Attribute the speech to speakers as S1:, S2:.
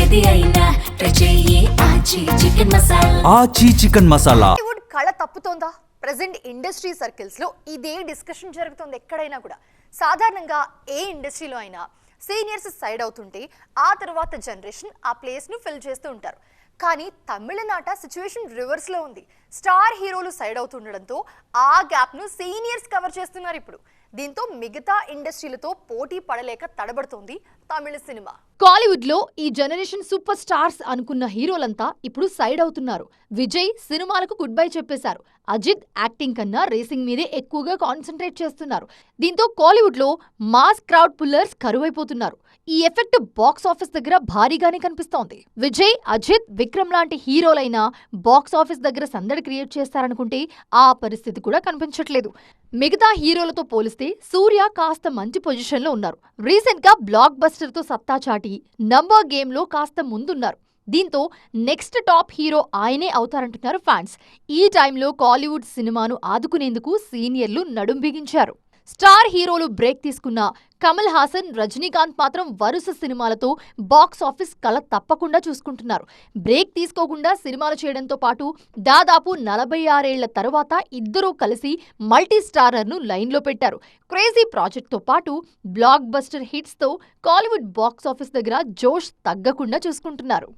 S1: ఏది అయినా ట్రై చెయ్యి ఆచి చికెన్ మసాలా.
S2: ఆచి చికెన్ మసాలా.
S3: బాలీవుడ్ కళ తప్పుతోందా? ప్రెజెంట్ ఇండస్ట్రీ సర్కిల్స్ లో ఇదే డిస్కషన్ జరుగుతుంది. ఎక్కడైనా కూడా సాధారణంగా ఏ ఇండస్ట్రీలో అయినా సీనియర్స్ సైడ్ అవుతుంటే ఆ తర్వాత జనరేషన్ ఆ ప్లేస్ ను ఫిల్ చేస్తూ ఉంటారు. కానీ తమిళనాట సిచ్యువేషన్ రివర్స్ లో ఉంది. స్టార్ హీరోలు సైడ్ అవుతుండడంతో ఆ గ్యాప్ ను సీనియర్స్ కవర్ చేస్తున్నారు ఇప్పుడు. దీంతో మిగతా ఇండస్ట్రీలతో పోటీ పడలేక తడబడుతోంది తమిళ సినిమా.
S4: కాలీవుడ్ లో ఈ జనరేషన్ సూపర్ స్టార్స్ అనుకున్న హీరోలంతా ఇప్పుడు సైడ్ అవుతున్నారు. విజయ్ సినిమాలకు గుడ్ బై చెప్పేశారు. అజిత్ యాక్టింగ్ కన్నా రేసింగ్ మీదే ఎక్కువగా కాన్సన్ట్రేట్ చేస్తున్నారు. దీంతో కాలీవుడ్ లో మాస్ క్రౌడ్ పుల్లర్స్ కరువైపోతున్నారు. ఈ ఎఫెక్ట్ బాక్స్ ఆఫీస్ దగ్గర భారీగానే కనిపిస్తోంది. విజయ్, అజిత్, విక్రమ్ లాంటి హీరోలైనా బాక్స్ ఆఫీస్ దగ్గర సందడి క్రియేట్ చేస్తారనుకుంటే ఆ పరిస్థితి కూడా కనిపించట్లేదు. మిగతా హీరోలతో పోలిస్తే సూర్య కాస్త మంచి పొజిషన్లో ఉన్నారు. రీసెంట్ గా బ్లాక్ బస్టర్ తో సత్తా చాటి నంబర్ గేమ్ లో కాస్త ముందున్నారు. దీంతో నెక్స్ట్ టాప్ హీరో ఆయనే అవుతారంటున్నారు ఫ్యాన్స్. ఈ టైంలో కాలీవుడ్ సినిమాను ఆదుకునేందుకు సీనియర్లు నడుం బిగించారు. స్టార్ హీరోలు బ్రేక్ తీసుకున్న కమల్ హాసన్, రజనీకాంత్ మాత్రం వరుస సినిమాలతో బాక్స్ ఆఫీస్ కళ తప్పకుండా చూసుకుంటున్నారు. బ్రేక్ తీసుకోకుండా సినిమాలు చేయడంతో పాటు దాదాపు 46 ఏళ్ల తరువాత ఇద్దరూ కలిసి మల్టీ స్టారర్ను లైన్లో పెట్టారు. క్రేజీ ప్రాజెక్ట్తో పాటు బ్లాక్ బస్టర్ హిట్స్తో కాలీవుడ్ బాక్స్ ఆఫీస్ దగ్గర జోష్ తగ్గకుండా చూసుకుంటున్నారు.